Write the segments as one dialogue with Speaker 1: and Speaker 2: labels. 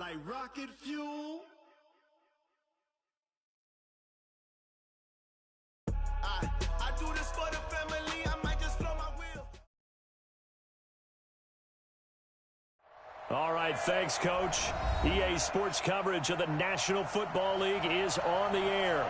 Speaker 1: like rocket fuel. I do this for the family. I might just blow my wheel.
Speaker 2: All right, thanks, Coach. EA Sports coverage of the National Football League is on the air.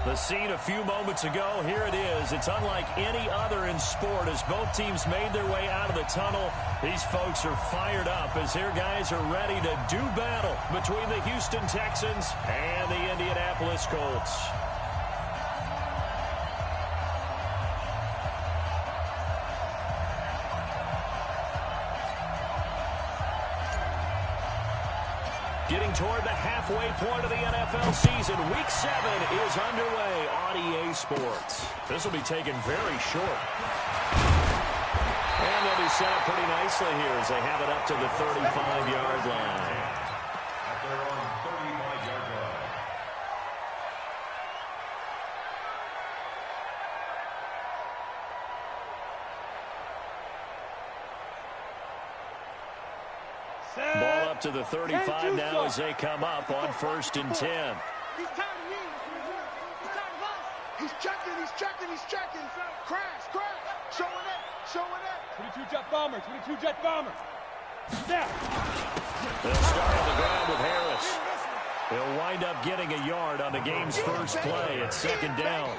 Speaker 2: The scene a few moments ago, here it is. It's unlike any other in sport as both teams made their way out of the tunnel. These folks are fired up as their guys are ready to do battle between the Houston Texans and the Indianapolis Colts. Getting toward the halfway point of the NFL season, Week 7 is underway on EA Sports. This will be taken very short. And they'll be set up pretty nicely here as they have it up to the 35-yard line.
Speaker 3: At their own 35-yard line.
Speaker 2: Ball up to the 35 now as they come up on 1st and 10.
Speaker 4: He's tired of me. He's tired of us. He's checking. Crash. Showing it.
Speaker 5: 22 jet bomber. Snap.
Speaker 2: They'll start on the ground with Harris. They'll wind up getting a yard on the game's first play at 2nd down.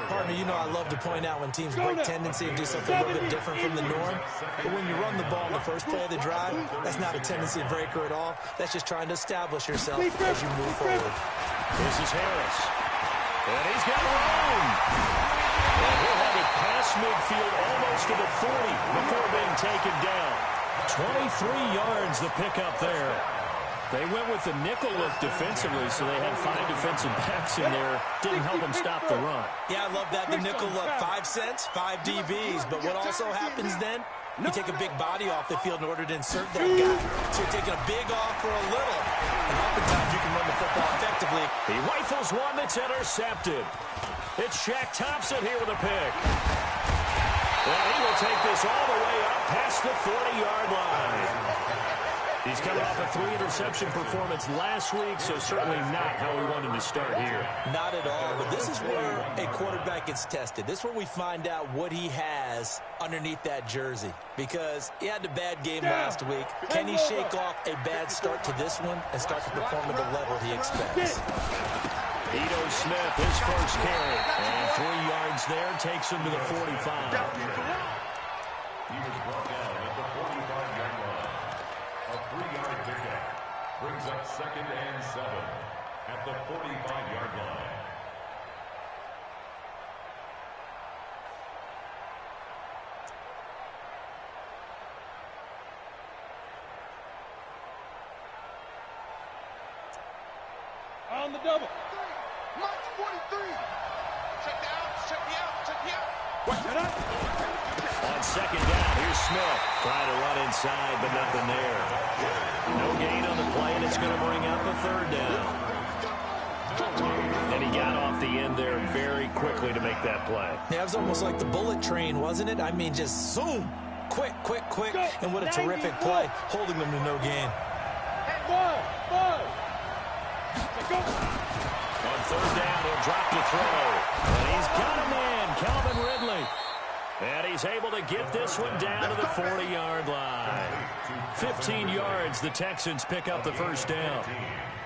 Speaker 6: Partner, you know I love to point out when teams break tendency and do something a little bit different from the norm. But when you run the ball in the first play of the drive, that's not a tendency breaker at all. That's just trying to establish yourself as you move forward.
Speaker 2: This is Harris. And he's got room. And he'll have it past midfield almost to the 40 before being taken down. 23 yards the pickup there. They went with the nickel look defensively, so they had 5 defensive backs in there. Didn't help them stop the run.
Speaker 6: Yeah, I love that. The nickel look, 5 cents, 5 DBs. But what also happens then, you take a big body off the field in order to insert that guy. So you're taking a big off for a little. And oftentimes you can run the football effectively.
Speaker 2: He rifles one that's intercepted. It's Shaq Thompson here with a pick. And he will take this all the way up past the 40-yard line. He's coming off a 3-interception performance last week, so certainly not how we wanted to start here.
Speaker 6: Not at all, but this is where a quarterback gets tested. This is where we find out what he has underneath that jersey, because he had a bad game last week. Can he shake off a bad start to this one and start to perform at the level he expects?
Speaker 2: Ito Smith, his first carry, and 3 yards there, takes him to the 45.
Speaker 3: He was brought down at the 45-yard line. A 3-yard pickup brings up 2nd and 7 at the 45-yard line.
Speaker 5: On the double.
Speaker 4: March 43. Check me out.
Speaker 5: Watch it up.
Speaker 2: On 2nd down, here's Smith. Trying to run inside, but nothing there. No gain on the play, and it's going to bring up a 3rd down. And he got off the end there very quickly to make that play.
Speaker 6: Yeah, it was almost like the bullet train, wasn't it? I mean, just zoom. Quick. And what a terrific play, holding them to no gain.
Speaker 5: Ball.
Speaker 2: On 3rd down, he'll drop to throw. And he's got a man, Calvin Ridley. And he's able to get this one down to the 40-yard line. 15 yards, the Texans pick up the 1st down.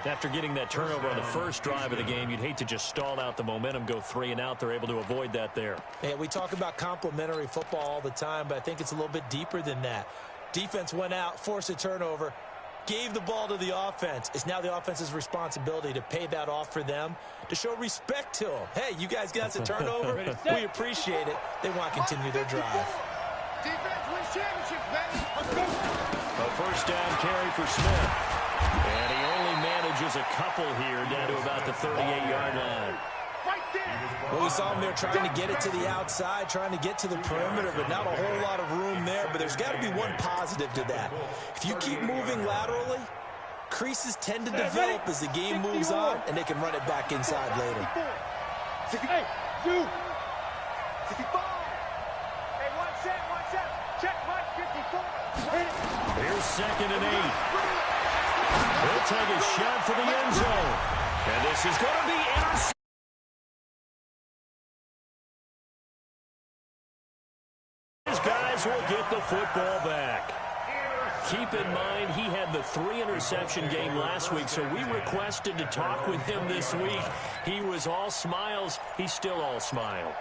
Speaker 2: After getting that turnover on the first drive of the game, you'd hate to just stall out the momentum, go 3 and out. They're able to avoid that there.
Speaker 6: Yeah, we talk about complementary football all the time, but I think it's a little bit deeper than that. Defense went out, forced a turnover, gave the ball to the offense. It's now the offense's responsibility to pay that off for them, to show respect to them. Hey, you guys got us a turnover. We appreciate it. They want to continue their drive.
Speaker 4: Defense wins championships, baby.
Speaker 2: A 1st down carry for Smith. And he only manages a couple here down to about the 38-yard line.
Speaker 4: Right there.
Speaker 6: Well, we saw him there trying to get it to the outside, trying to get to the perimeter, but not a whole lot of room there. But there's got to be one positive to that. If you keep moving laterally, creases tend to develop as the game moves on, and they can run it back inside later.
Speaker 4: hey, dude. 55. Hey, one set. Check Mike 54.
Speaker 2: Here's 2nd and 8. He'll take a shot for the end zone. And this is going to be intercepted. These guys will get the football back. Keep in mind, he had the 3-interception game last week, so we requested to talk with him this week. He was all smiles. He's still all smile.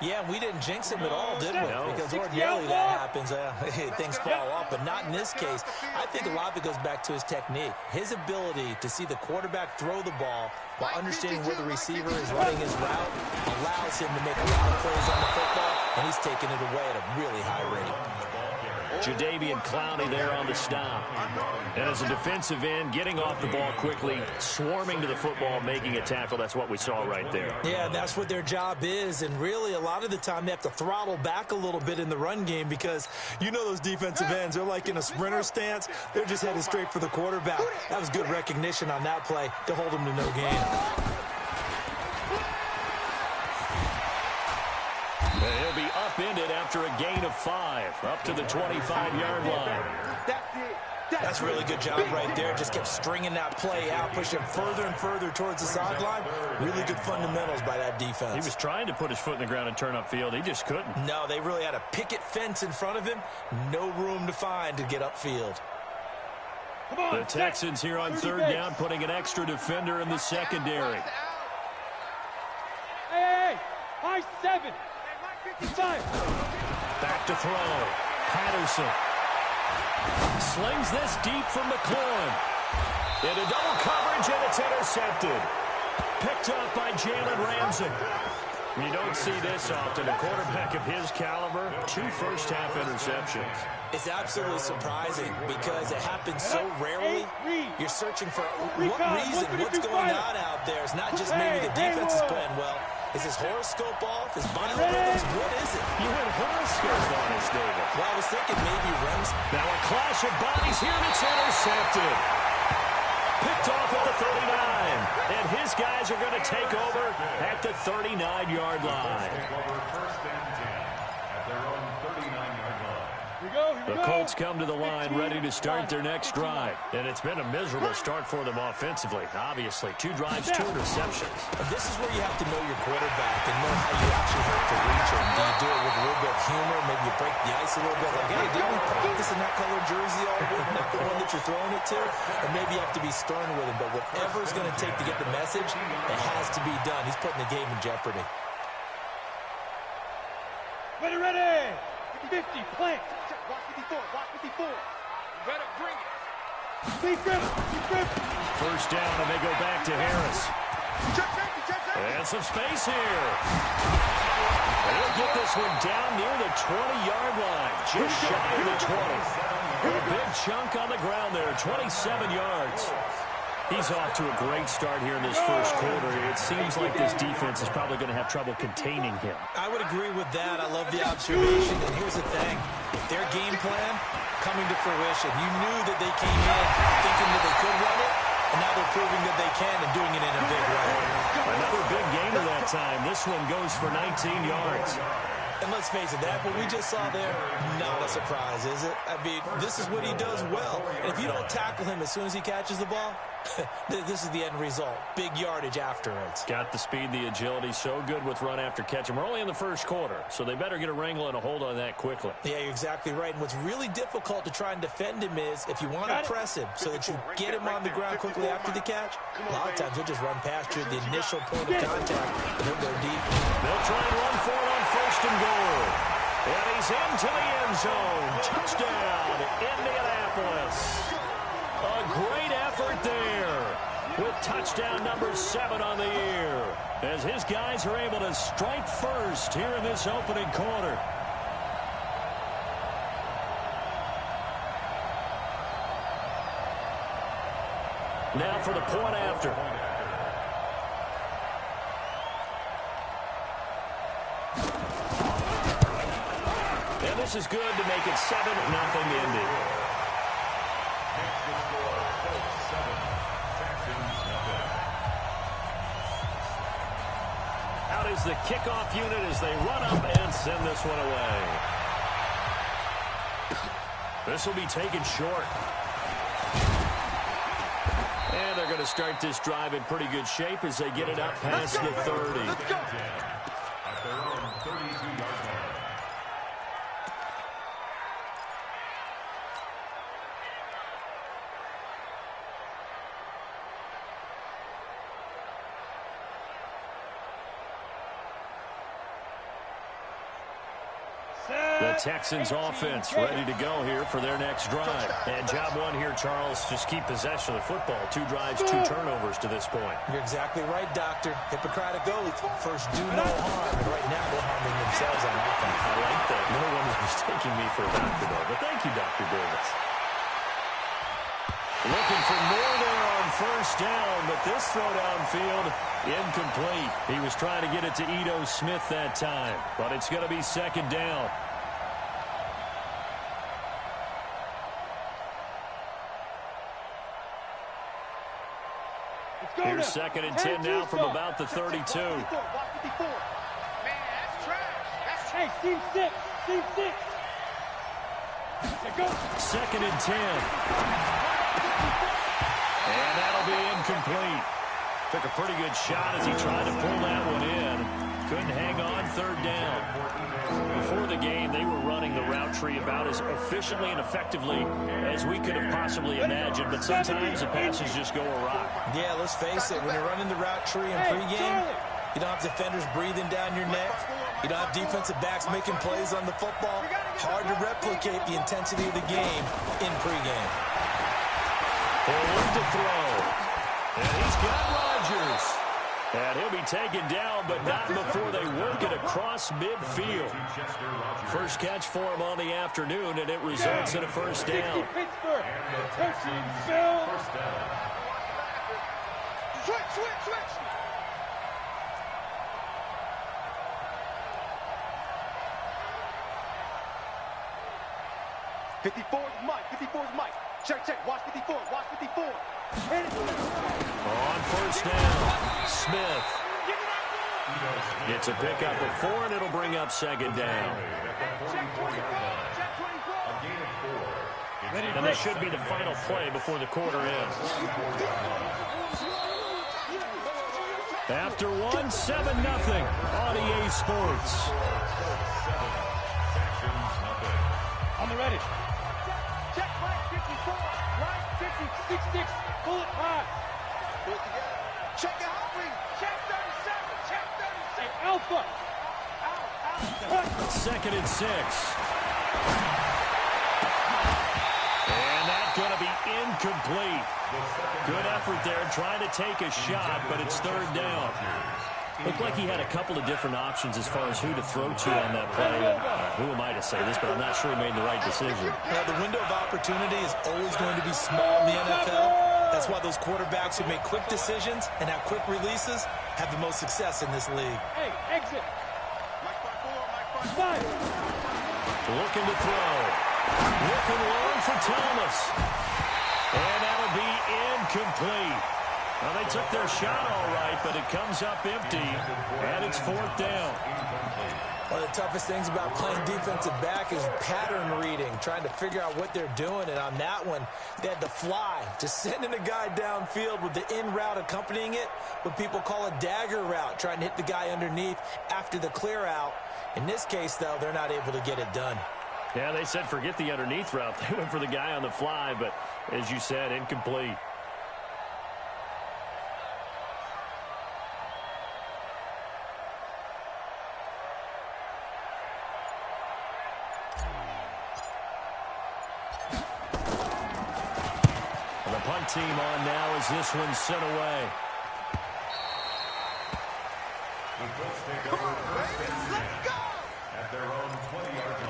Speaker 6: Yeah, we didn't jinx him at all, did we? No. Because ordinarily that happens. Things fall off, but not in this case. I think a lot of it goes back to his technique. His ability to see the quarterback throw the ball while understanding where the receiver is running his route allows him to make a lot of plays on the football, and he's taking it away at a really high rate.
Speaker 2: Jadeveon Clowney there on the stop. And as a defensive end, getting off the ball quickly, swarming to the football, making a tackle, that's what we saw right there.
Speaker 6: Yeah, that's what their job is, and really a lot of the time they have to throttle back a little bit in the run game because you know those defensive ends, they're like in a sprinter stance. They're just headed straight for the quarterback. That was good recognition on that play to hold him to no gain.
Speaker 2: He'll be upended after a gain of 5, up to the 25-yard line.
Speaker 6: That's a really good job right there. Just kept stringing that play out, pushing him further and further towards the sideline. Really good fundamentals by that defense.
Speaker 2: He was trying to put his foot in the ground and turn upfield. He just couldn't.
Speaker 6: No, they really had a picket fence in front of him. No room to find to get upfield.
Speaker 2: The Texans here on third down, putting an extra defender in the secondary.
Speaker 5: Hey, high 7.
Speaker 2: Back to throw. Patterson slings this deep from McLaurin. Into double coverage, and it's intercepted. Picked up by Jalen Ramsey. You don't see this often. A quarterback of his caliber, 2 first-half interceptions.
Speaker 6: It's absolutely surprising because it happens so rarely. You're searching for what reason, what's going on out there. It's not just maybe the defense is playing well. Is his horoscope off? His biorhythms? What is it?
Speaker 2: You had horoscope on us, David.
Speaker 6: Well, I was thinking maybe Rams.
Speaker 2: Now a clash of bodies here, and it's intercepted. Picked off at the 39. And his guys are going to take over at the 39-yard line. The Colts come to the line ready to start their next drive. And it's been a miserable start for them offensively. Obviously, 2 drives, 2 interceptions.
Speaker 6: This is where you have to know your quarterback and know how you actually have to reach him. Do you do it with a little bit of humor? Maybe you break the ice a little bit. Like, hey, didn't we practice in that colored jersey all week? Not the one that you're throwing it to? And maybe you have to be stern with him. But whatever it's going to take to get the message, it has to be done. He's putting the game in jeopardy.
Speaker 5: Ready. 50, plant.
Speaker 4: Watch 54, watch 54. You better bring it.
Speaker 5: Keep grip.
Speaker 2: First down, and they go back to Harris. And some space here. They'll get this one down near the 20-yard line, just shy of the 20. A big chunk on the ground there, 27 yards. He's off to a great start here in this first quarter. It seems like this defense is probably going to have trouble containing him.
Speaker 6: I would agree with that. I love the observation. And here's the thing. Their game plan coming to fruition. You knew that they came in thinking that they could run it, and now they're proving that they can and doing it in a big way.
Speaker 2: Another big gain of that time. This one goes for 19 yards.
Speaker 6: And let's face it, that what we just saw there, not a surprise, is it? I mean, this is what he does well. And if you don't tackle him as soon as he catches the ball, this is the end result. Big yardage afterwards.
Speaker 2: Got the speed, the agility, so good with run after catch. And we're only in the first quarter, so they better get a wrangle and a hold on that quickly.
Speaker 6: Yeah, you're exactly right. And what's really difficult to try and defend him is if you want to press him so that you get him on the ground quickly after the catch, a lot of times he'll just run past you at the initial point of contact, and he'll go deep.
Speaker 2: They'll try and run for it on first and goal. And he's into the end zone. Touchdown, Indianapolis. A great effort there with touchdown number 7 on the year as his guys are able to strike first here in this opening quarter. Now for the point after. And this is good to make it 7-0 Indy. Out is the kickoff unit as they run up and send this one away. This will be taken short. And they're going to start this drive in pretty good shape as they get it up past the 30.
Speaker 3: At their own 32-yard line.
Speaker 2: The Texans offense ready to go here for their next drive. And job one here, Charles, just keep possession of the football. 2 drives, 2 turnovers to this point.
Speaker 6: You're exactly right, Doctor. Hippocratic oath. First, do no harm. And right now, they're harming themselves on offense.
Speaker 2: I like that. No one is mistaking me for a doctor, though. But thank you, Dr. Davis. Looking for more there on first down, but this throw downfield, incomplete. He was trying to get it to Ito Smith that time, but it's going to be second down. Here's second and 10 now from about the 32.
Speaker 4: Man, that's trash.
Speaker 5: Hey, team 6. Team 6. Go.
Speaker 2: Second and 10. And that'll be incomplete. Took a pretty good shot as he tried to pull that one in. Couldn't hang on, third down. Before the game, they were running the route tree about as efficiently and effectively as we could have possibly imagined, but sometimes the passes just go awry.
Speaker 6: Yeah, let's face it, when you're running the route tree in pregame, you don't have defenders breathing down your neck. You don't have defensive backs making plays on the football. Hard to replicate the intensity of the game in pregame.
Speaker 2: Forward to throw. And he's got Rodgers. And he'll be taken down, but not before they work it across midfield. First catch for him on the afternoon, and it results in a first down.
Speaker 5: Pittsburgh.
Speaker 3: First down.
Speaker 4: Switch. 54 is Mike. 54 is Mike. Check. Watch 54. Watch 54.
Speaker 2: On first down, Smith. It's a pickup of 4, and it'll bring up second down. And this should be the final play before the quarter ends. After 1, 7-0 on EA Sports.
Speaker 5: On the ready.
Speaker 4: Check right 54. Right 50.
Speaker 5: 6-6. Pull it high.
Speaker 4: Pull it together. Check it out, please. Check 37. Check 37.
Speaker 5: Hey, Alpha.
Speaker 4: Out.
Speaker 2: Second and 6. And that's going to be incomplete. Good effort there, trying to take a shot, but it's third down. Looked like he had a couple of different options as far as who to throw to on that play. Who am I to say this, but I'm not sure he made the right decision.
Speaker 6: The window of opportunity is always going to be small in the NFL. That's why those quarterbacks who make quick decisions and have quick releases have the most success in this league.
Speaker 5: Hey, exit.
Speaker 4: Mike 5.
Speaker 2: Looking to throw. Looking long for Thomas. And that'll be incomplete. Well, they took their shot all right, but it comes up empty, and it's fourth down.
Speaker 6: One of the toughest things about playing defensive back is pattern reading, trying to figure out what they're doing. And on that one, they had the fly, just sending a guy downfield with the in route accompanying it, what people call a dagger route, trying to hit the guy underneath after the clear out. In this case, though, they're not able to get it done.
Speaker 2: Yeah, they said forget the underneath route. They went for the guy on the fly, but as you said, incomplete. Team on now as this one's sent away.
Speaker 3: The Colts take over first and 10 at their own 20-yard line.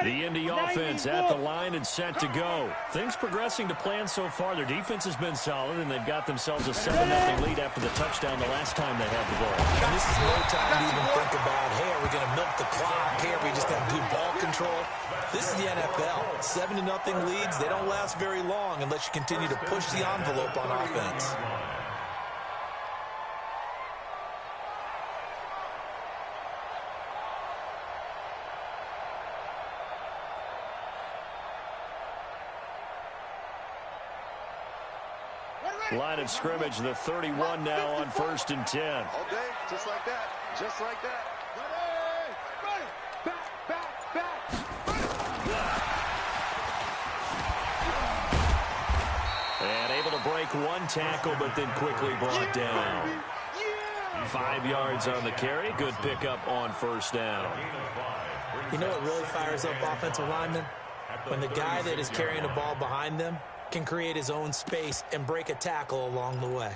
Speaker 2: The Indy offense at the line and set to go. Things progressing to plan so far. Their defense has been solid, and they've got themselves a 7-0 lead after the touchdown the last time they had the ball.
Speaker 6: And this is no time to even think about, hey, are we going to milk the clock? Hey, are we just going to do ball control? This is the NFL. 7-0 leads, they don't last very long unless you continue to push the envelope on offense.
Speaker 2: Line of scrimmage, the 31 now on 1st and 10.
Speaker 4: All day, just like that. Just like that. Ready. Back.
Speaker 2: And able to break one tackle, but then quickly brought down. 5 yards on the carry. Good pickup on 1st down.
Speaker 6: You know what really fires up offensive linemen? When the guy that is carrying the ball behind them can create his own space and break a tackle along the way.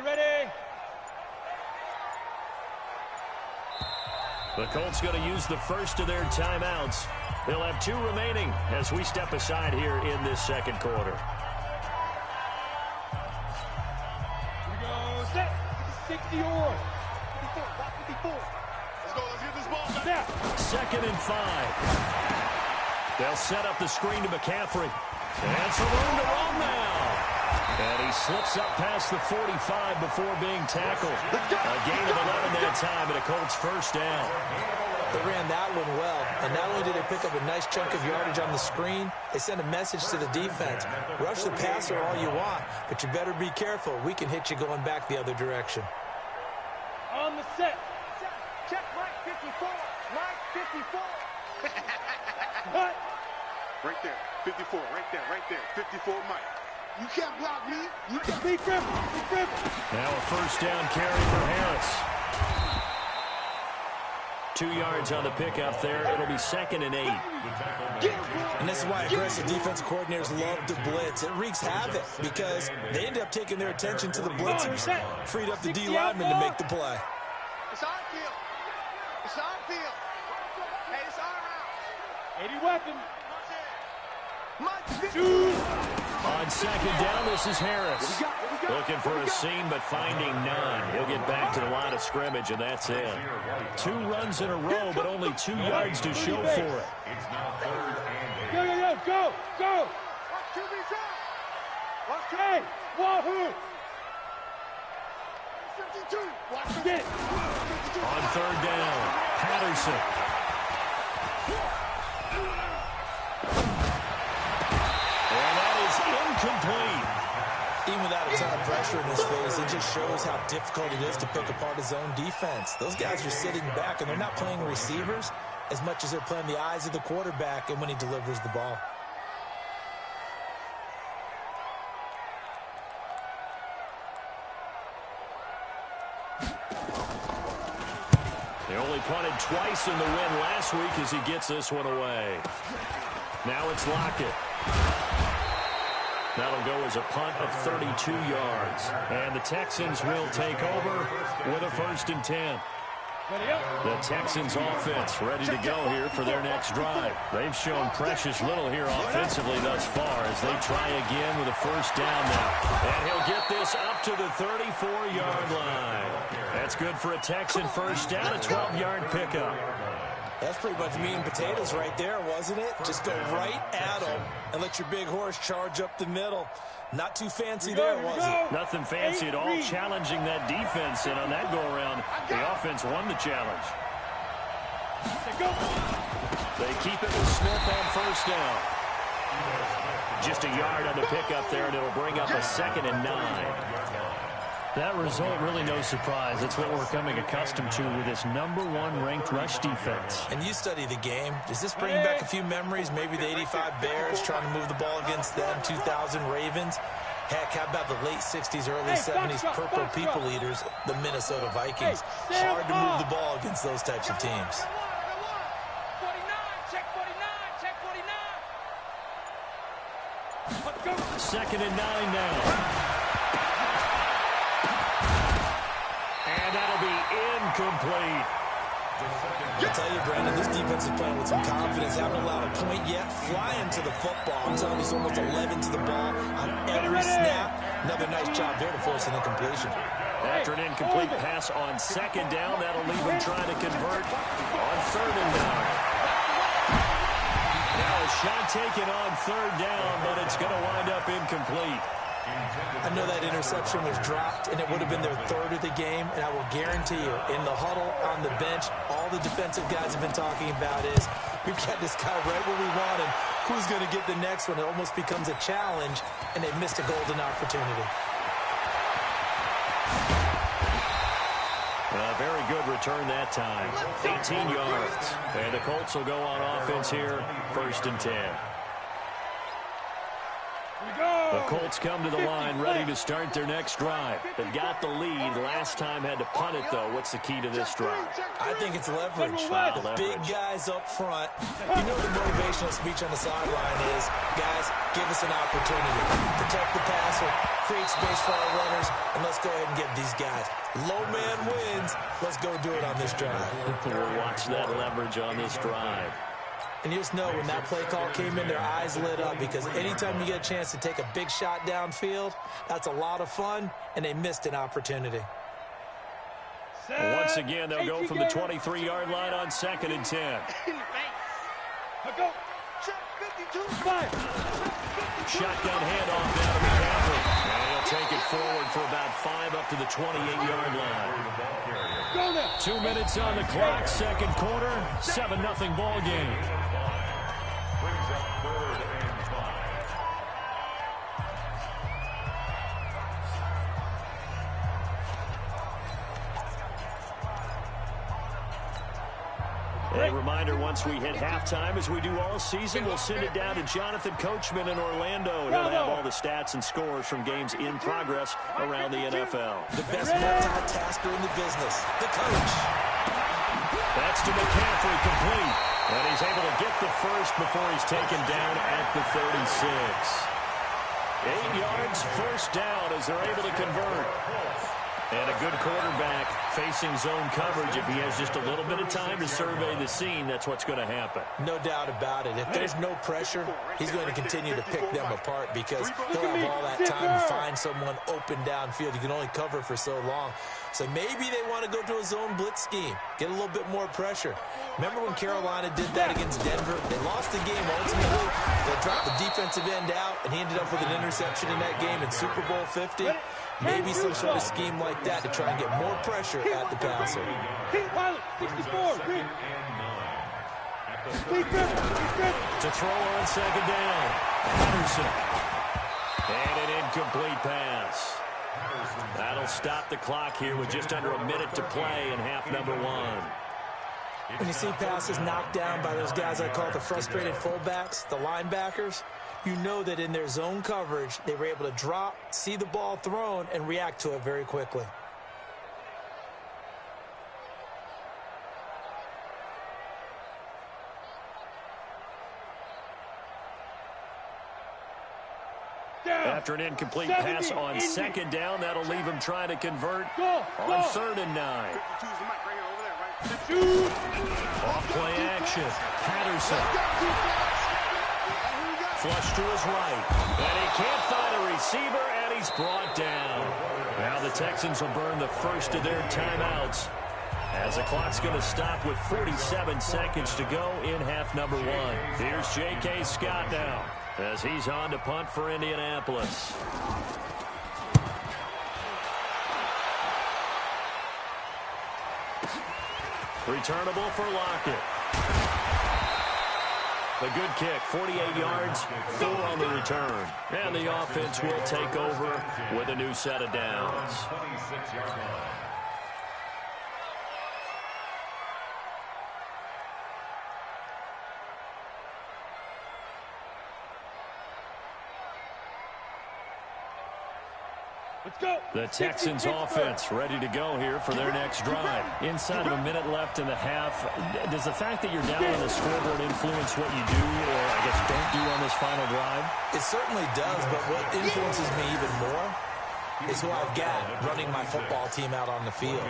Speaker 5: Ready.
Speaker 2: The Colts going to use the first of their timeouts. They'll have 2 remaining as we step aside here in this second quarter.
Speaker 5: Here we go. Set. 60 yours.
Speaker 4: 54. Let's get this ball back.
Speaker 5: Snap.
Speaker 2: 2nd and 5. They'll set up the screen to McCaffrey. And some room to run now. And he slips up past the 45 before being tackled. A gain of 11 that time and a Colts 1st down.
Speaker 6: They ran that one well, and not only did they pick up a nice chunk of yardage on the screen, they sent a message to the defense. Rush the passer all you want, but you better be careful. We can hit you going back the other direction.
Speaker 5: On the set.
Speaker 4: Check Mike 54. Mike 54.
Speaker 5: Cut.
Speaker 4: Right there. 54. Right there. 54 Mike. You can't block me. You can't.
Speaker 5: Be crippled.
Speaker 2: Now a 1st down carry for Harris. 2 yards on the pickup there. It'll be 2nd and 8.
Speaker 6: And this is why aggressive defensive coordinators love to blitz. It wreaks havoc because they end up taking their attention to the blitzers, freed up the D lineman to make the play.
Speaker 4: It's our field. Hey, it's our round.
Speaker 5: 80 weapon.
Speaker 4: Mike 50.
Speaker 2: On 2nd down, this is Harris. Looking for a seam, but finding none. He'll get back to the line of scrimmage, and that's it. 2 runs in a row, but only 2 yards to show for it.
Speaker 3: It's now 3rd and 8.
Speaker 5: Go.
Speaker 4: Watch QB drop. Watch
Speaker 5: Hey, wahoo.
Speaker 4: 52. Watch
Speaker 5: Get.
Speaker 2: On 3rd down, Patterson. And that is incomplete.
Speaker 6: Even without a ton of pressure in his face, it just shows how difficult it is to pick apart his own defense. Those guys are sitting back, and they're not playing receivers as much as they're playing the eyes of the quarterback and when he delivers the ball.
Speaker 2: They only punted twice in the win last week as he gets this one away. Now it's Lockett. That'll go as a punt of 32 yards. And the Texans will take over with a 1st and 10. The Texans offense ready to go here for their next drive. They've shown precious little here offensively thus far as they try again with a 1st down now. And he'll get this up to the 34-yard line. That's good for a Texan 1st down, a 12-yard pickup.
Speaker 6: That's pretty much meat and potatoes right there, wasn't it? Just go right at them and let your big horse charge up the middle. Not too fancy there, was it?
Speaker 2: Nothing fancy at all, challenging that defense, and on that go-around, the offense won the challenge. They keep it with Smith on 1st down. Just a yard on the pickup there, and it'll bring up a 2nd and 9. That result, really no surprise. It's what we're coming accustomed to with this #1 ranked rush defense.
Speaker 6: And you study the game. Does this bring back a few memories? Maybe the 85 Bears trying to move the ball against them, 2000 Ravens. Heck, how about the late 60s, early 70s Purple People Eaters, the Minnesota Vikings? Hard to move the ball against those types of teams.
Speaker 2: 2nd and 9 now. And that'll be incomplete.
Speaker 6: I'll tell you, Brandon, this defense is playing with some confidence. Haven't allowed a point yet. Flying to the football. I'm telling you, he's almost 11 to the ball on every snap. Another nice job there to force an incompletion.
Speaker 2: After an incomplete pass on second down, that'll leave him trying to convert on third and down. Now a shot taken on third down, but it's going to wind up incomplete.
Speaker 6: I know that interception was dropped, and it would have been their third of the game, and I will guarantee you, in the huddle, on the bench, all the defensive guys have been talking about is, we've got this guy right where we want him. Who's going to get the next one? It almost becomes a challenge, and they've missed a golden opportunity.
Speaker 2: A very good return that time. 18 yards. And the Colts will go on offense here, 1st and 10. The Colts come to the line ready to start their next drive. They've got the lead. Last time had to punt it, though. What's the key to this drive?
Speaker 6: I think it's leverage. The big guys up front. You know the motivational speech on the sideline is, guys, give us an opportunity. Protect the passer, create space for our runners, and let's go ahead and give these guys. Low man wins. Let's go do it on this drive.
Speaker 2: We'll watch that leverage on this drive.
Speaker 6: And you just know when that play call came in, their eyes lit up, because anytime you get a chance to take a big shot downfield, that's a lot of fun, and they missed an opportunity.
Speaker 2: Once again, they'll go from the 23-yard line on 2nd and 10.
Speaker 4: Go. Check 52.
Speaker 2: Shotgun handoff down to McCaffrey. And he'll take it forward for about 5 up to the 28-yard line. 2 minutes on the clock, second quarter, 7-0 ball game.
Speaker 3: Brings up 3rd and 5.
Speaker 2: A reminder, once we hit halftime, as we do all season, we'll send it down to Jonathan Coachman in Orlando. He'll have all the stats and scores from games in progress around the NFL.
Speaker 6: The best multitasker in the business, the coach.
Speaker 2: That's to McCaffrey, complete. And he's able to get the first before he's taken down at the 36. 8 yards, first down as they're able to convert. And a good quarterback facing zone coverage. If he has just a little bit of time to survey the scene, that's what's going to happen.
Speaker 6: No doubt about it. If there's no pressure, he's going to continue to pick them apart, because he'll have all that time to find someone open downfield. You can only cover for so long. So maybe they want to go to a zone blitz scheme, get a little bit more pressure. Remember when Carolina did that against Denver? They lost the game ultimately. They dropped the defensive end out, and he ended up with an interception in that game in Super Bowl 50. Maybe some sort of scheme like that to try and get more pressure at the passer.
Speaker 4: Pilot, 64, green.
Speaker 2: To throw on second down, Patterson. And an incomplete pass. That'll stop the clock here with just under a minute to play in half number 1.
Speaker 6: When you see passes knocked down by those guys I call the frustrated fullbacks, the linebackers, you know that in their zone coverage, they were able to drop, see the ball thrown, and react to it very quickly.
Speaker 2: After an incomplete pass on second down, that'll leave him trying to convert on 3rd and 9. Off play action. Patterson. Flush to his right. And he can't find a receiver, and he's brought down. Now the Texans will burn the first of their timeouts, as the clock's going to stop with 47 seconds to go in half number 1. Here's J.K. Scott now, as he's on to punt for Indianapolis. Returnable for Lockett. The good kick, 48 yards, 4 on the return. And the offense will take over with a new set of downs.
Speaker 3: 26-yard line.
Speaker 4: Let's go.
Speaker 2: The Texans offense ready to go here for their next drive. Inside of a minute left in the half, does the fact that you're down on the scoreboard influence what you do, or I guess don't do on this final drive?
Speaker 6: It certainly does, but what influences me even more is who I've got running my football team out on the field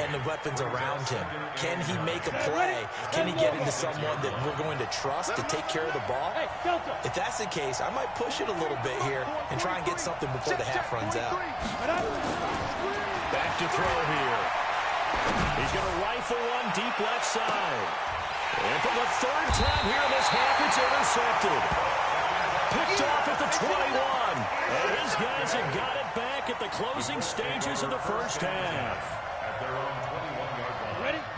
Speaker 6: and the weapons around him. Can he make a play? Can he get into someone that we're going to trust to take care of the ball? If that's the case, I might push it a little bit here and try and get something before the half runs out.
Speaker 2: Back to throw here. He's going to rifle one deep left side. And for the third time here in this half, it's intercepted. Picked off at the 21. And his guys have got it back at the closing stages of the first half.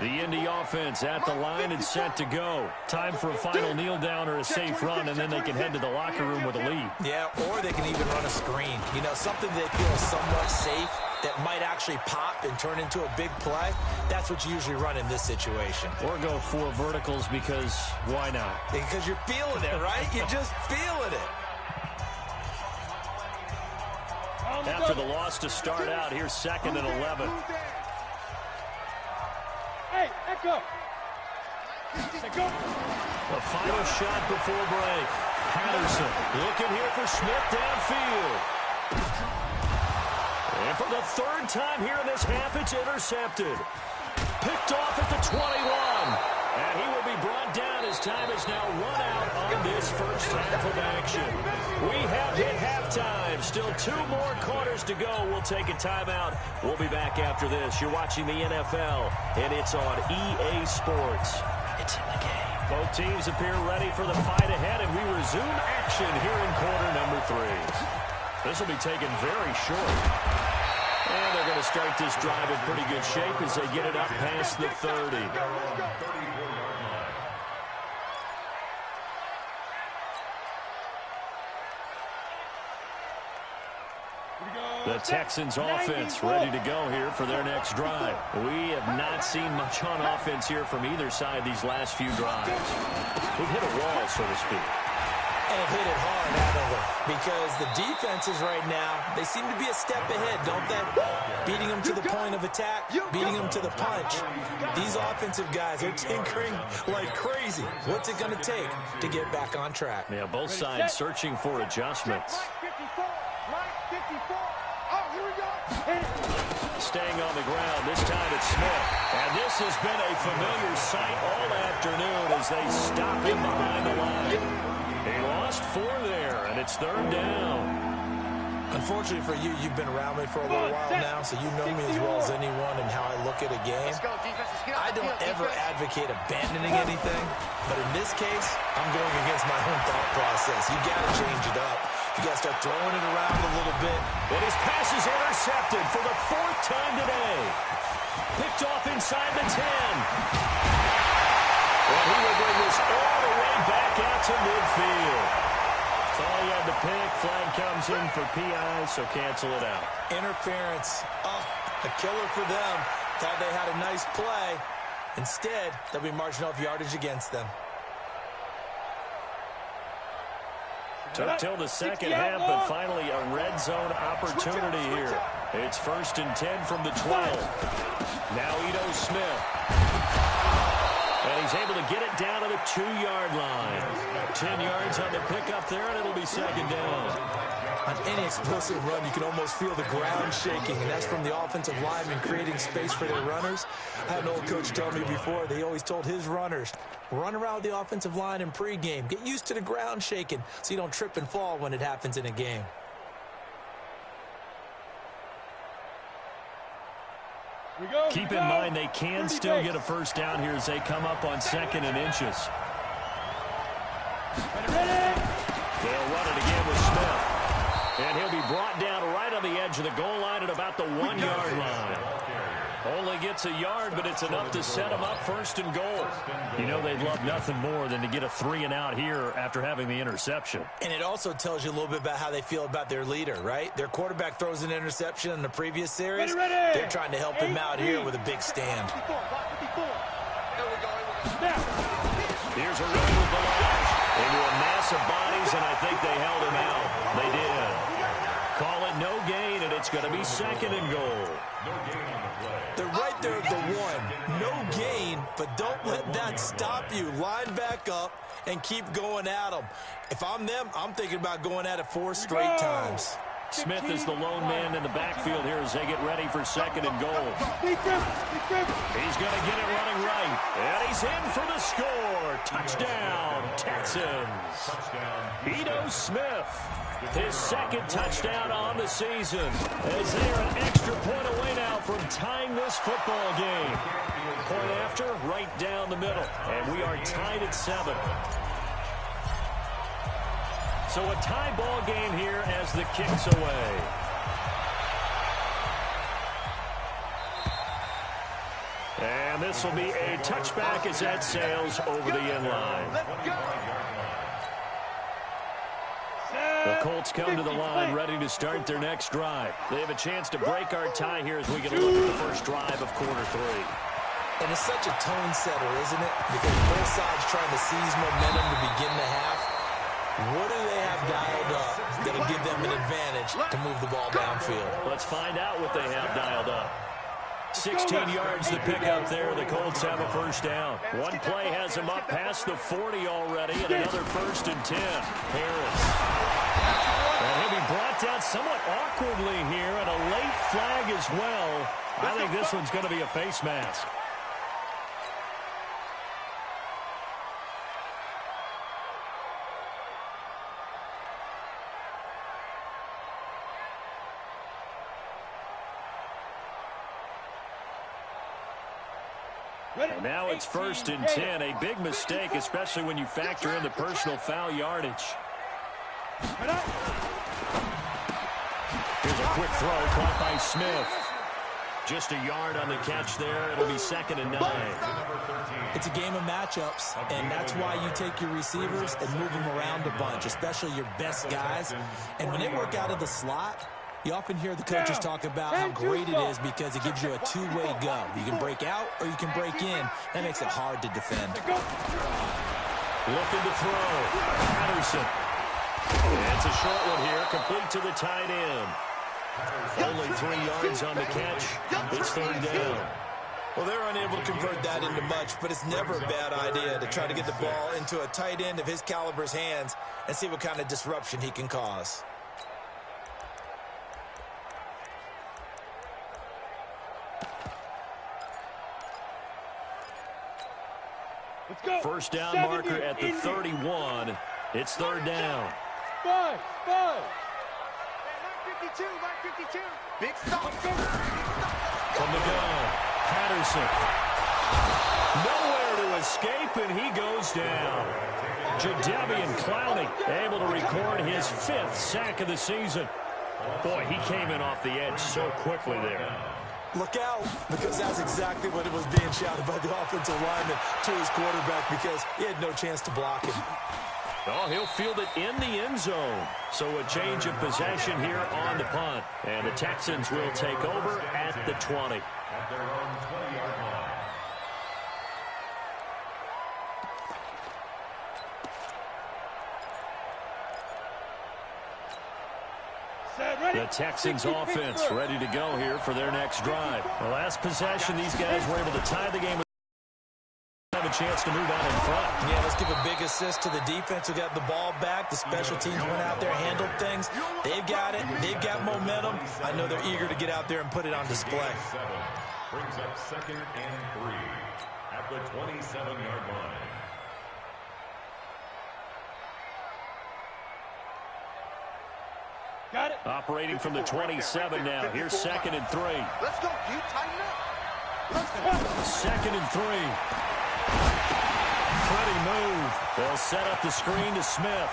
Speaker 2: The Indy offense at the line and set to go. Time for a final kneel down or a safe run, and then they can head to the locker room with a lead.
Speaker 6: Yeah, or they can even run a screen. You know, something they feel is somewhat safe that might actually pop and turn into a big play. That's what you usually run in this situation.
Speaker 2: Or go 4 verticals because why not?
Speaker 6: Because you're feeling it, right? You're just feeling it.
Speaker 2: After the loss to start out, here's 2nd and 11.
Speaker 5: Hey, Echo. Go.
Speaker 2: The final shot before break. Patterson looking here for Smith downfield. And for the third time here in this half, it's intercepted. Picked off at the 21. And he will be brought down as time is now run out on this first half of action. We have hit halftime. Still 2 more quarters to go. We'll take a timeout. We'll be back after this. You're watching the NFL, and it's on EA Sports. It's in the game. Both teams appear ready for the fight ahead, and we resume action here in quarter number 3. This will be taken very short. And they're going to start this drive in pretty good shape as they get it up past the 30. The Texans offense ready to go here for their next drive. We have not seen much on offense here from either side these last few drives. We've hit a wall, so to speak.
Speaker 6: And have hit it hard, haven't we? Because the defenses right now, they seem to be a step ahead, don't they? Beating them to the point of attack, beating them to the punch. These offensive guys are tinkering like crazy. What's it going to take to get back on track?
Speaker 2: Yeah, both sides searching for adjustments. Staying on the ground, this time it's Smith. And this has been a familiar sight all afternoon as they stop him behind the line. He lost 4 there, and it's 3rd down.
Speaker 6: Unfortunately for you, you've been around me for a little while now, so you know me as well as anyone and how I look at a game. I don't ever advocate abandoning anything, but in this case, I'm going against my own thought process. You got to change it up. You got to start throwing it around a little bit.
Speaker 2: And his pass is intercepted for the 4th time today. Picked off inside the 10. And he will bring this all the way back out to midfield. That's all he had to pick. Flag comes in for PI, so cancel it out.
Speaker 6: Interference. Oh, a killer for them. Thought they had a nice play. Instead, they'll be marching off yardage against them.
Speaker 2: Took till the second half, but finally a red zone opportunity here. It's 1st and 10 from the 12. Now Ito Smith. And he's able to get it down to the 2-yard line. 10 yards on the pickup there, and it'll be 2nd down.
Speaker 6: On any explosive run, you can almost feel the ground shaking, and that's from the offensive linemen creating space for their runners. I had an old coach tell me before, they always told his runners, run around the offensive line in pregame. Get used to the ground shaking so you don't trip and fall when it happens in a game.
Speaker 2: Keep in mind they can still get a first down here as they come up on 2nd and inches. They'll run it again with Smith. And he'll be brought down right on the edge of the goal line at about the 1-yard line. Only gets a yard, but it's enough to set him up 1st and goal. You know they'd love nothing more than to get a 3-and-out here after having the interception.
Speaker 6: And it also tells you a little bit about how they feel about their leader, right? Their quarterback throws an interception in the previous series. They're trying to help him out here with a big stand.
Speaker 2: Here's a run with the launch into a mass of bodies, and I think they held him out. They did. Call it no gain, and it's going to be 2nd and goal.
Speaker 6: They're right there at the 1. No gain, but don't let that stop you. Line back up and keep going at them. If I'm them, I'm thinking about going at it 4 straight times.
Speaker 2: Smith is the lone man in the backfield here as they get ready for second and goal. He's going to get it running right. And he's in for the score. Touchdown, Texans. Ito Smith, his second touchdown on the season, as they are an extra point away now from tying this football game. Point after, right down the middle. And we are tied at 7. So a tie ball game here as the kick's away. And this will be a touchback as that sails over the end line. The Colts come to the line ready to start their next drive. They have a chance to break our tie here as we get a look at the first drive of quarter 3.
Speaker 6: And it's such a tone setter, isn't it? Because both sides trying to seize momentum to begin the half. What do they have dialed up that'll give them an advantage to move the ball downfield?
Speaker 2: Let's find out what they have dialed up. 16 yards to pick up there. The Colts have a first down. One play has them up past the 40 already, and another 1st and 10. Harris. And he'll be brought down somewhat awkwardly here, and a late flag as well. I think this one's going to be a face mask. And now it's 1st and 10. A big mistake, especially when you factor in the personal foul yardage. Here's a quick throw caught by Smith. Just a yard on the catch there. It'll be 2nd and 9.
Speaker 6: It's a game of matchups, and that's why you take your receivers and move them around a bunch, especially your best guys. And when they work out of the slot, you often hear the coaches talk about how great it is because it gives you a two-way go. You can break out or you can break in. That makes it hard to defend.
Speaker 2: Looking to throw. Patterson. It's a short one here, complete to the tight end. Only 3 yards on the catch. It's 3rd down.
Speaker 6: Well, they're unable to convert that into much, but it's never a bad idea to try to get the ball into a tight end of his caliber's hands and see what kind of disruption he can cause.
Speaker 2: First down marker at the 31. It's 3rd down.
Speaker 4: 5. 52. Big stop.
Speaker 2: From the gun, Patterson. Nowhere to escape, and he goes down. Jadeveon Clowney able to record his 5th sack of the season. Boy, he came in off the edge so quickly there.
Speaker 6: Look out, because that's exactly what it was being shouted by the offensive lineman to his quarterback because he had no chance to block him.
Speaker 2: Oh, he'll field it in the end zone. So a change of possession here on the punt. And the Texans will take over at the 20.
Speaker 3: At their own 20-yard line.
Speaker 2: The Texans offense ready to go here for their next drive. The last possession, these guys were able to tie the game. Have a chance to move out in front.
Speaker 6: Yeah, let's give a big assist to the defense who got the ball back. The special teams went out there, handled things. They've got it. They've got momentum. I know they're eager to get out there and put it on display.
Speaker 3: Brings up 2nd and 3 at the 27-yard line.
Speaker 4: Got it.
Speaker 2: Operating from the 27 now. Here's 2nd and 3.
Speaker 4: Let's go. You tighten up.
Speaker 2: 2nd and 3. Pretty move. They'll set up the screen to Smith.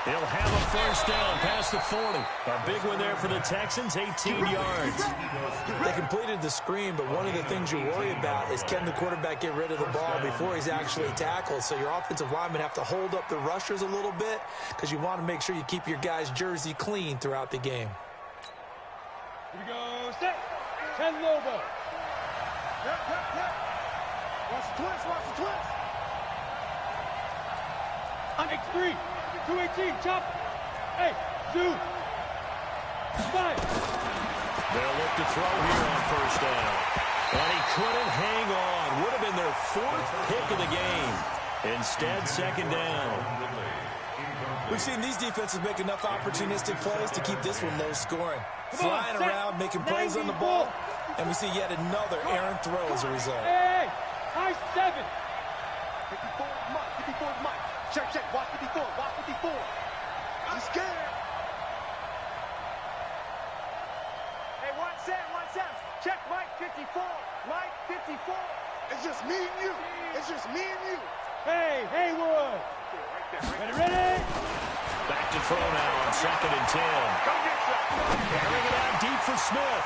Speaker 2: He'll have a first down past the 40. A big one there for the Texans, 18 yards.
Speaker 6: They completed the screen, but one of the things you worry about is can the quarterback get rid of the ball before he's actually tackled? So your offensive linemen have to hold up the rushers a little bit because you want to make sure you keep your guy's jersey clean throughout the game.
Speaker 5: Here we go. Set. 10 Lobo.
Speaker 4: Watch the twist.
Speaker 5: On X3. 218. Chop. Hey. 2. 5.
Speaker 2: They'll look to throw here on first down. And he couldn't hang on. Would have been their 4th pick of the game. Instead, 2nd down.
Speaker 6: We've seen these defenses make enough opportunistic plays to keep this one low scoring. Flying around, making plays on the ball, and we see yet another errant throw as a result.
Speaker 5: Hey, high 7.
Speaker 4: 54 is Mike. 54 is Mike. Check, check. Watch 54. Watch 54. He's scared. Hey, 1-7. Check Mike 54. Mike 54. It's just me and you. It's just me and you.
Speaker 5: Hey, Haywood. Ready?
Speaker 2: Back to throw now on 2nd and 10. Carrying it out deep for Smith.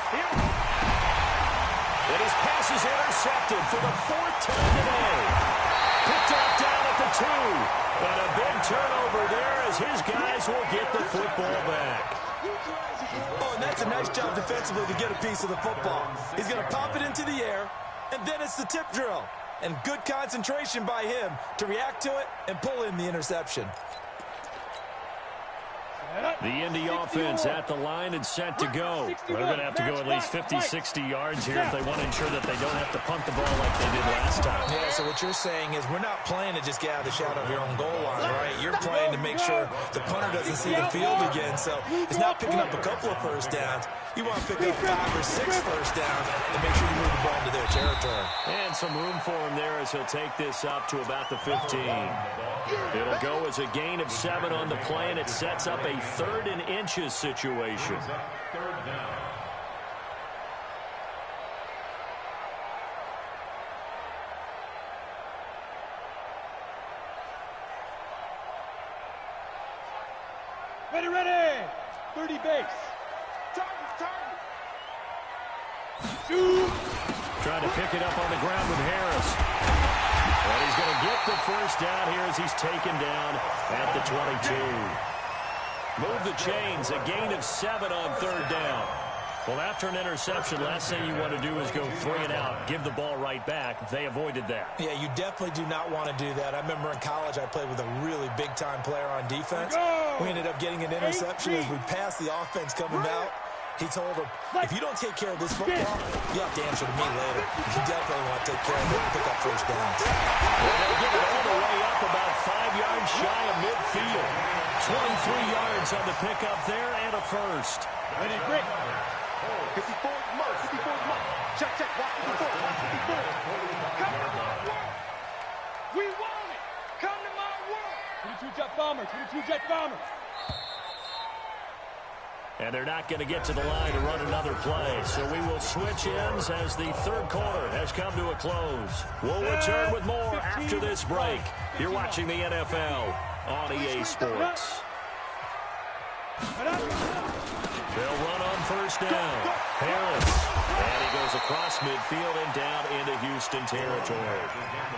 Speaker 2: And his pass is intercepted for the 4th time today. Picked up down at the 2. And a big turnover there as his guys will get the football back.
Speaker 6: Oh, and that's a nice job defensively to get a piece of the football. He's going to pop it into the air, and then it's the tip drill. And good concentration by him to react to it and pull in the interception.
Speaker 2: The Indy offense at the line and set to go. They're going to have to go at least 50, 60 yards here if they want to ensure that they don't have to punt the ball like they did last time.
Speaker 6: Yeah, so what you're saying is we're not playing to just get out of the shadow of your own goal line, right? You're playing to make sure the punter doesn't see the field again. So it's not picking up a couple of first downs. You want to pick up 5 or 6 first downs and make sure you move the ball into their territory.
Speaker 2: And some room for him there as he'll take this up to about the 15. It'll go as a gain of 7 on the play, and it sets up a 3rd and inches situation.
Speaker 3: 3rd down.
Speaker 5: Ready. 30 base.
Speaker 4: Target.
Speaker 5: Shoot.
Speaker 2: Trying to pick it up on the ground with Harris. And he's going to get the first down here as he's taken down at the 22. Move the chains, a gain of 7 on 3rd down. Well, after an interception, last thing you want to do is go 3 and out, give the ball right back. They avoided that.
Speaker 6: Yeah, you definitely do not want to do that. I remember in college I played with a really big-time player on defense. We ended up getting an interception as we passed the offense coming out. He told him, if you don't take care of this football, you have to answer to me later. You definitely want to take care of it and pick up first downs.
Speaker 2: Well, they'll get it all the way up about 5 yards shy of midfield. 23 yards on the pickup there and a first.
Speaker 5: Ready, break.
Speaker 4: 54 is Mike. 54 is Mike. Check. Watch 54. Watch 54. Come to my world. We want it. Come to my world.
Speaker 5: 22 jet bombers. 22 jet bombers.
Speaker 2: And they're not going to get to the line to run another play. So we will switch ends as the 3rd quarter has come to a close. We'll return with more after this break. You're watching the NFL on EA Sports. They'll run on first down. Harris. And he goes across midfield and down into Houston territory.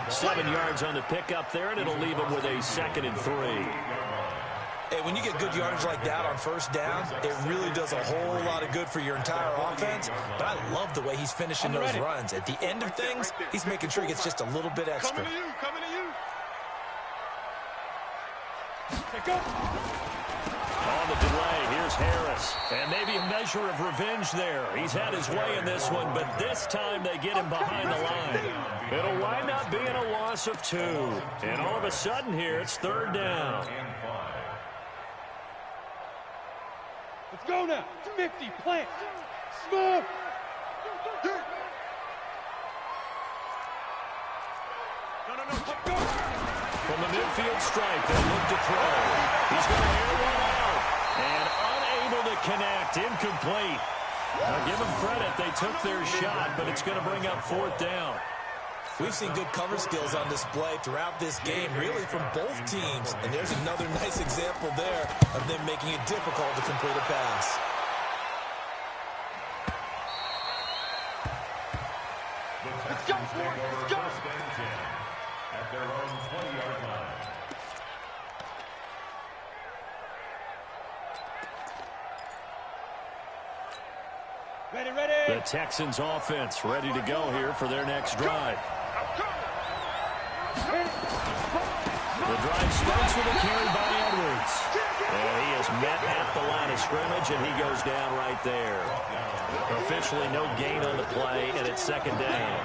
Speaker 2: 7 yards on the pickup there, and it'll leave him with a 2nd and 3.
Speaker 6: Hey, when you get good yardage like that on first down, it really does a whole lot of good for your entire offense. But I love the way he's finishing those runs. At the end of things, he's making sure he gets just a little bit extra.
Speaker 4: Coming to you.
Speaker 5: Pick up.
Speaker 2: On the delay, here's Harris. And maybe a measure of revenge there. He's had his way in this one, but this time they get him behind the line. It'll wind up being a loss of 2. And all of a sudden here, it's 3rd down.
Speaker 5: Let's go now. 50, plant. Smooth.
Speaker 2: From the midfield stripe, they'll look to throw. He's going to air one out. And unable to connect. Incomplete. Now give them credit. They took their shot, but it's going to bring up 4th down.
Speaker 6: We've seen good cover skills on display throughout this game, really from both teams. And there's another nice example there of them making it difficult to complete a pass.
Speaker 4: Let's go, Ford. Let's go.
Speaker 3: At their own 20-yard line.
Speaker 5: Ready.
Speaker 2: The Texans offense ready to go here for their next drive. The drive starts with a carry by Edwards. And he is met at the line of scrimmage, and he goes down right there. Officially no gain on the play, and it's second down.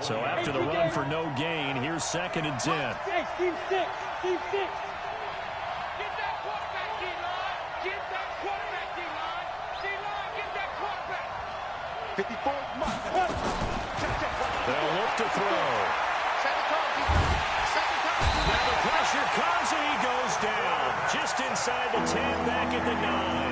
Speaker 2: So after the run for no gain, here's 2nd and 10.
Speaker 5: Hey, team 6. Team 6.
Speaker 4: Get that quarterback, D-line. Get that quarterback, D-line. D-line, get that quarterback. 54 mark.
Speaker 2: They'll look to throw.
Speaker 4: Second time.
Speaker 2: Now the pressure comes, and he goes down. Just inside the 10, back at the 9.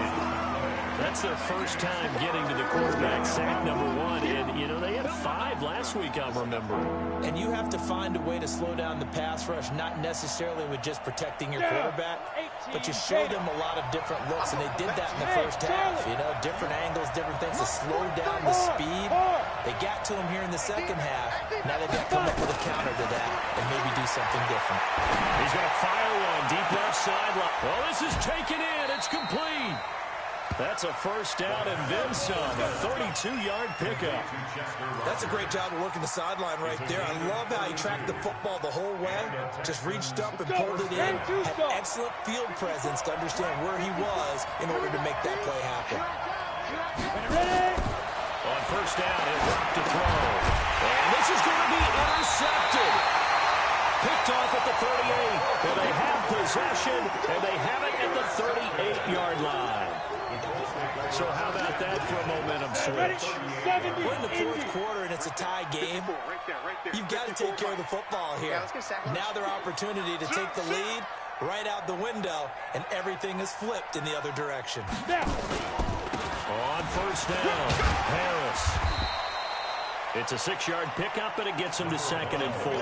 Speaker 2: That's their first time getting to the quarterback, sack number 1. And, you know, they had 5 last week, I'm remembering.
Speaker 6: And you have to find a way to slow down the pass rush, not necessarily with just protecting your quarterback, but you show them a lot of different looks, and they did that in the first half. You know, different angles, different things to slow down the speed. They got to him here in the second half. Now they've got to come up with a counter to that and maybe do something different.
Speaker 2: He's going to fire one deep left sideline. Well, this is taken in. It's complete. That's a first down and then some, a 32-yard pickup.
Speaker 6: That's a great job of working the sideline right there. I love how he tracked the football the whole way, just reached up and pulled it in, had excellent field presence to understand where he was in order to make that play happen.
Speaker 2: On first down, it worked to throw. And this is going to be intercepted. Picked off at the 38. Well, they have possession, and they have it at the 38-yard line. So how about that for a momentum switch?
Speaker 6: We're in the fourth quarter, and it's a tie game. You've got to take care of the football here. Now their opportunity to take the lead right out the window, and everything is flipped in the other direction.
Speaker 2: On first down, Harris. It's a 6-yard pickup, and it gets him to 2nd and 4.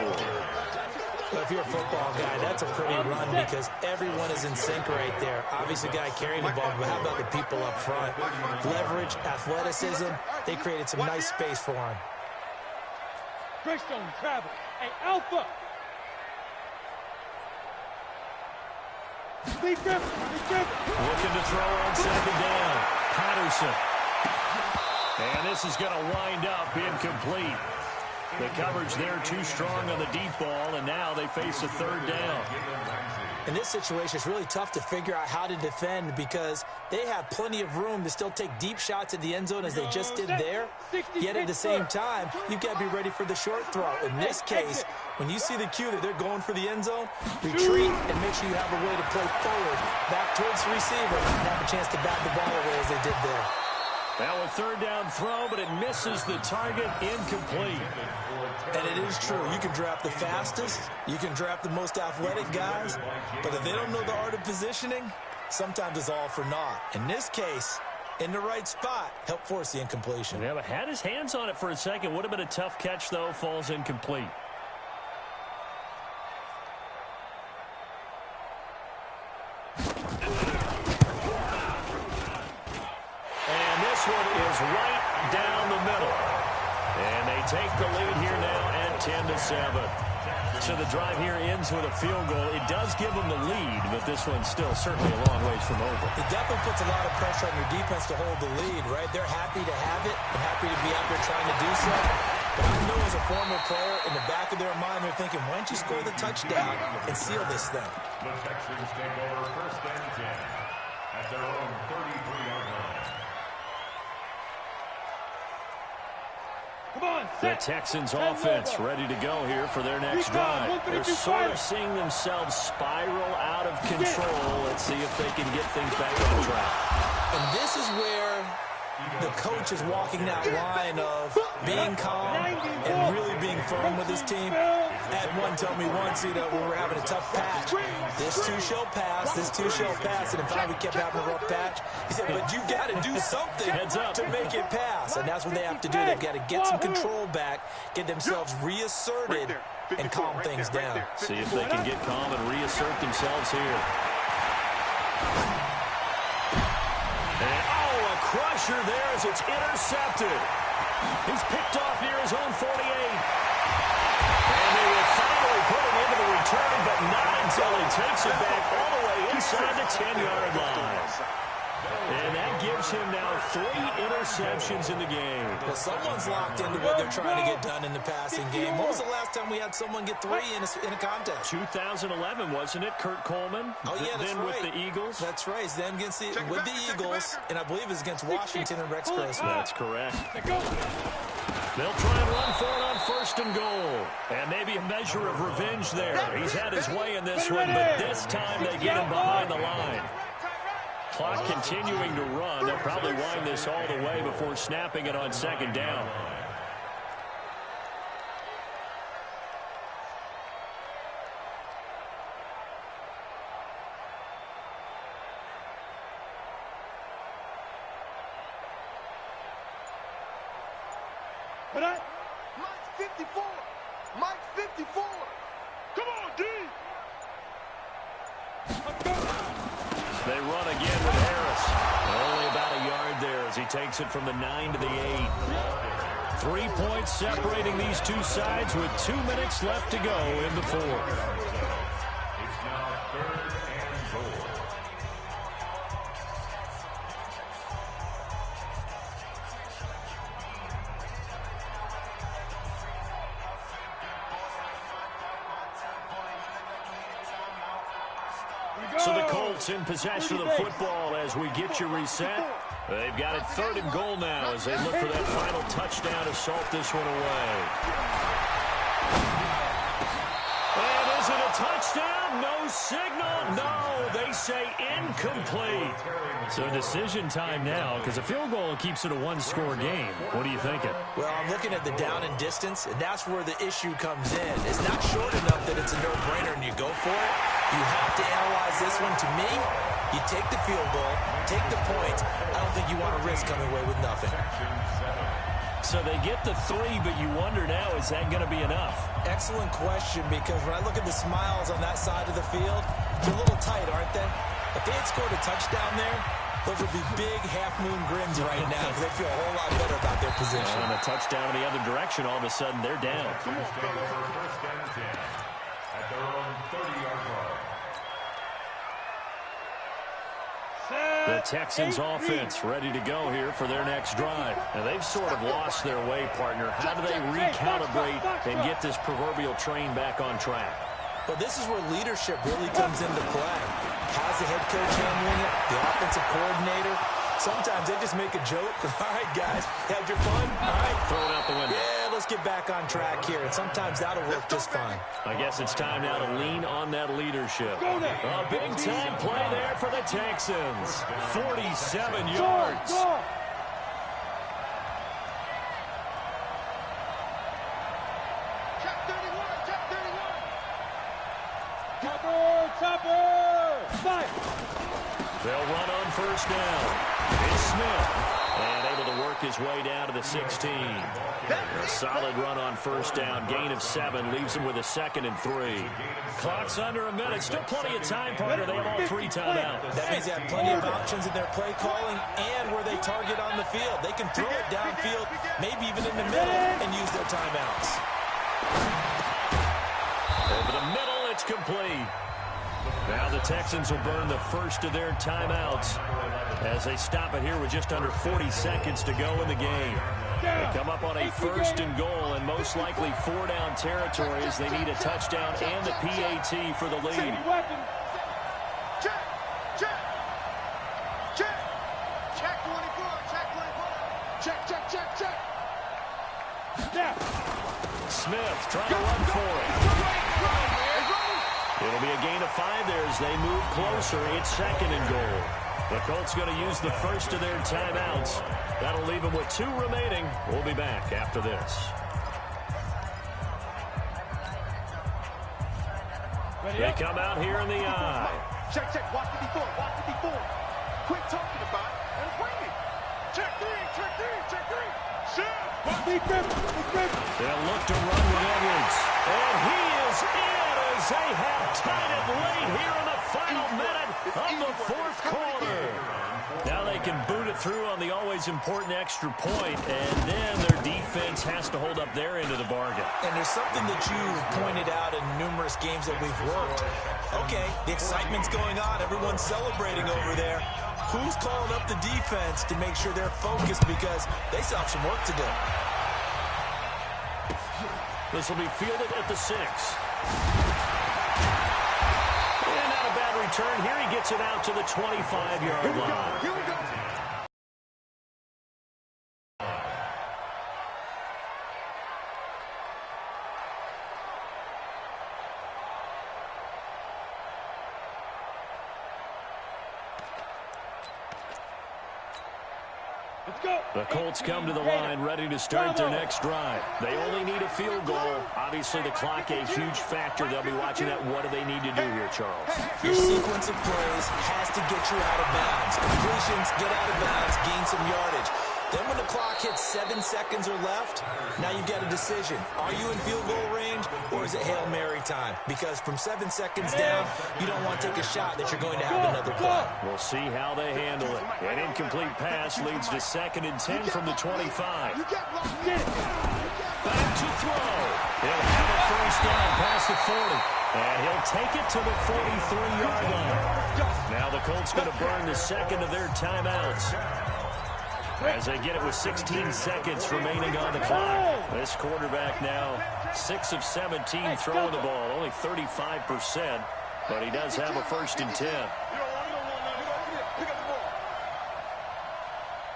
Speaker 6: Well, if you're a football guy, that's a pretty run because everyone is in sync right there. Obviously, the guy carrying the ball, but how about the people up front? Leverage, athleticism, they created some nice space for him.
Speaker 5: Greystone travel. Hey, Alpha. Lee Griffin.
Speaker 2: Looking to throw on 2nd down. Patterson. And this is going to wind up incomplete. The coverage there too strong on the deep ball, and now they face a 3rd down.
Speaker 6: In this situation, it's really tough to figure out how to defend because they have plenty of room to still take deep shots at the end zone as they just did there. Yet at the same time, you've got to be ready for the short throw. In this case, when you see the cue that they're going for the end zone, retreat and make sure you have a way to play forward, back towards the receiver, and have a chance to bat the ball away as they did there.
Speaker 2: Now a 3rd down throw, but it misses the target, incomplete.
Speaker 6: And it is true. You can draft the fastest. You can draft the most athletic guys. But if they don't know the art of positioning, sometimes it's all for naught. In this case, in the right spot, help force the incompletion.
Speaker 2: Yeah, but had his hands on it for a second. Would have been a tough catch, though. Falls incomplete. And this one is right down the middle. And they take the lead here now at 10-7. So the drive here ends with a field goal. It does give them the lead, but this one's still certainly a long ways from over.
Speaker 6: It definitely puts a lot of pressure on your defense to hold the lead, right? They're happy to have it and happy to be out there trying to do so. But I know as a former player, in the back of their mind, they're thinking, why don't you score the touchdown and seal this thing?
Speaker 3: The Texans take over 1st and 10 at their own 33-yard line.
Speaker 5: Come on,
Speaker 2: The Texans offense ready to go here for their next drive. They're sort of seeing themselves spiral out of control. Let's see if they can get things back on track.
Speaker 6: And this is where the coach is walking that line of being calm and really being firm with his team. Had one tell me once, you know, when we were having a tough patch, this too shall pass, this too shall pass, and in fact we kept having a rough patch. He said, but you got to do something to make it pass, and that's what they have to do. They've got to get some control back, get themselves reasserted, and calm things down.
Speaker 2: See if they can get calm and reassert themselves here. And, oh, a crusher there as it's intercepted. He's picked off near his own 48. And they will finally put it into the return, but not until he takes it back all the way inside the 10-yard line. And that gives him now 3 interceptions in the game.
Speaker 6: Well, someone's locked into what they're trying to get done in the passing game. When was the last time we had someone get 3 in a contest?
Speaker 2: 2011, wasn't it? Kurt Coleman.
Speaker 6: Oh, yeah, that's
Speaker 2: then
Speaker 6: right.
Speaker 2: With the Eagles.
Speaker 6: That's right. Then with the Eagles, and I believe it's against Washington and Rex Grossman.
Speaker 2: That's correct. They'll try and run for it on 1st and goal. And maybe a measure of revenge there. He's had his way in this one, but this time they get him behind the line. Clock continuing to run. They'll probably wind this all the way before snapping it on 2nd down.
Speaker 4: Mike's 54. Mike's 54. Come on, D.
Speaker 2: They run again with Harris. Only about a yard there as he takes it from the 9 to the 8. 3 points separating these two sides with 2 minutes left to go in the 4th.
Speaker 3: It's now 3rd and goal.
Speaker 2: So the Colts in possession of the football as we get you reset. They've got it 3rd and goal now as they look for that final touchdown to salt this one away. And is it a touchdown? No signal. No, they say incomplete. So decision time now because a field goal keeps it a 1-score game. What are you thinking?
Speaker 6: Well, I'm looking at the down and distance, and that's where the issue comes in. It's not short enough that it's a no-brainer and you go for it. You have to analyze this one. To me, you take the field goal, take the points. I don't think you want to risk coming away with nothing.
Speaker 2: So they get the 3, but you wonder now, is that going to be enough?
Speaker 6: Excellent question, because when I look at the smiles on that side of the field, they're a little tight, aren't they? If they had scored a touchdown there, those would be big half-moon grins right now because they feel a whole lot better about their position.
Speaker 2: And a touchdown in the other direction, all of a sudden they're down.
Speaker 3: First and 10 at their own 30-yard line.
Speaker 2: The Texans offense ready to go here for their next drive. Now they've sort of lost their way, partner. How do they recalibrate and get this proverbial train back on track?
Speaker 6: Well, this is where leadership really comes into play. How's the head coach handling it? The offensive coordinator? Sometimes they just make a joke. All right, guys, had your fun? All right.
Speaker 2: Throw it out the window.
Speaker 6: Yeah, let's get back on track here. And sometimes that'll work just fine.
Speaker 2: I guess it's time now to lean on that leadership. A big-time play there for the Texans. 47 yards.
Speaker 4: Check 31. Check 31.
Speaker 5: Topper. Fight.
Speaker 2: They'll run on 1st down. It's Smith. And able to work his way down to the 16. A solid run on 1st down. Gain of 7. Leaves him with a 2nd and 3. Clock's under a minute. Still plenty of time, partner. They have all 3 timeouts.
Speaker 6: That means they have plenty of options in their play calling and where they target on the field. They can throw it downfield, maybe even in the middle, and use their timeouts.
Speaker 2: Over the middle, it's complete. Now the Texans will burn the first of their timeouts as they stop it here with just under 40 seconds to go in the game. They come up on a 1st and goal and most likely 4-down territory as they need a touchdown and the PAT for the lead.
Speaker 4: Check. Check. Check. Check 24. Check 24. Check, check, check, check.
Speaker 2: Smith trying to run for it. It'll be a gain of 5 there as they move closer. It's 2nd and goal. The Colts going to use the first of their timeouts. That'll leave them with 2 remaining. We'll be back after this. They come out here in the eye.
Speaker 4: Check, check. Watch 54. Watch 54. Quit talking about it and bring it. Check 3. Check 3. Check 3. Shit.
Speaker 2: They'll look to run with Edwards. And he is in as they have tied it late here in the final minute of the 4th quarter. Now they can boot it through on the always important extra point, and then their defense has to hold up their end of the bargain.
Speaker 6: And there's something that you've pointed out in numerous games that we've worked. Okay, the excitement's going on. Everyone's celebrating over there. Who's calling up the defense to make sure they're focused because they still have some work to do?
Speaker 2: This will be fielded at the 6. And not a bad return. Here he gets it out to the 25-yard line.
Speaker 4: Here we go.
Speaker 2: The Colts come to the line ready to start their next drive. They only need a field goal. Obviously, the clock a huge factor. They'll be watching that. What do they need to do here, Charles?
Speaker 6: Your sequence of plays has to get you out of bounds. Completions, get out of bounds, gain some yardage. Then when the clock hits 7 seconds or left, now you've got a decision. Are you in field goal range or is it Hail Mary time? Because from 7 seconds down, you don't want to take a shot that you're going to have another play.
Speaker 2: We'll see how they handle it. An incomplete pass leads to 2nd and 10 from the 25. Back to throw. He'll have a first down past the 40. And he'll take it to the 43-yard line. Now the Colts going to burn the second of their timeouts as they get it with 16 seconds remaining on the clock. This quarterback now 6 of 17 throwing the ball, only 35%, but he does have a 1st and 10.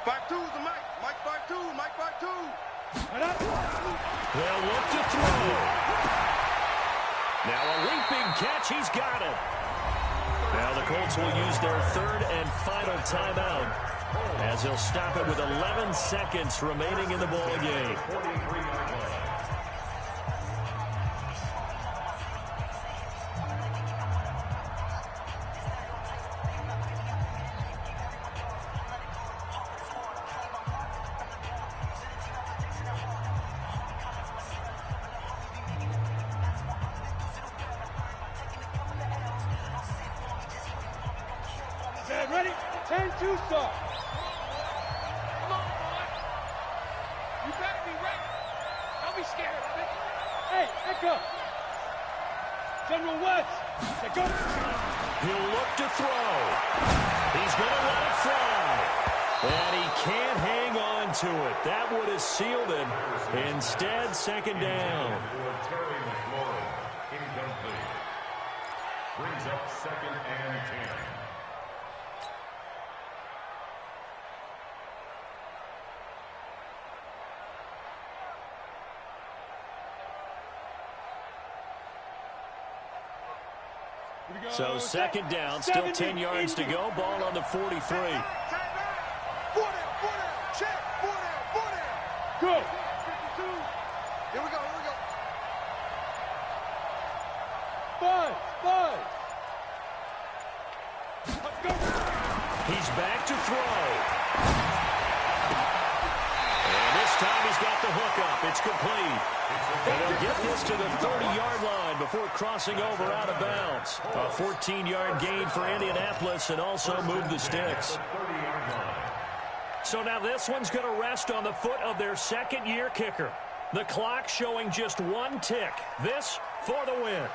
Speaker 4: Back two, the Mike back two, Mike back two.
Speaker 2: They'll look to throw. Now a leaping catch, he's got it. Now the Colts will use their 3rd and final timeout, as he'll stop it with 11 seconds remaining in the ball game.
Speaker 5: Ready? 10-2 start. You better be ready. Don't be scared of it. Hey, pick up. General West. Pick up.
Speaker 2: He'll look to throw. He's going to let it fly. And he can't hang on to it. That would have sealed it. Instead, 2nd down.
Speaker 3: Incomplete. Brings up 2nd and 10.
Speaker 2: So 2nd down, still 10 yards to go. Ball on the 43.
Speaker 4: Check,
Speaker 5: Go.
Speaker 4: Here we go.
Speaker 5: Five. Let's go.
Speaker 2: He's back to throw. And this time he's got the hook up. It's complete. And they'll get this to the 30-yard line before crossing over out of bounds. A 14-yard gain for Indianapolis and also move the sticks. So now this one's going to rest on the foot of their 2nd-year kicker. The clock showing just 1 tick. This for the win.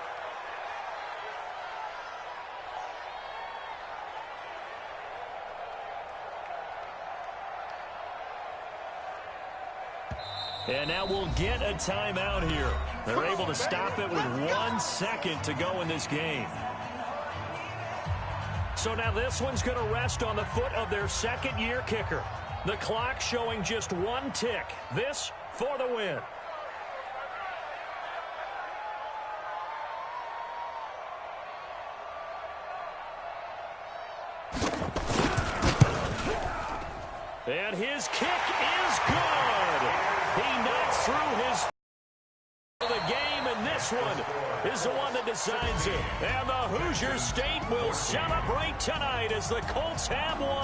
Speaker 2: And now we'll get a timeout here. They're able to stop it with 1 second to go in this game. So now this one's going to rest on the foot of their 2nd-year kicker. The clock showing just 1 tick. This for the win. And his kick is good. He knocks through his the game, and this one is the one that decides it. And the Hoosier State will celebrate tonight as the Colts have won.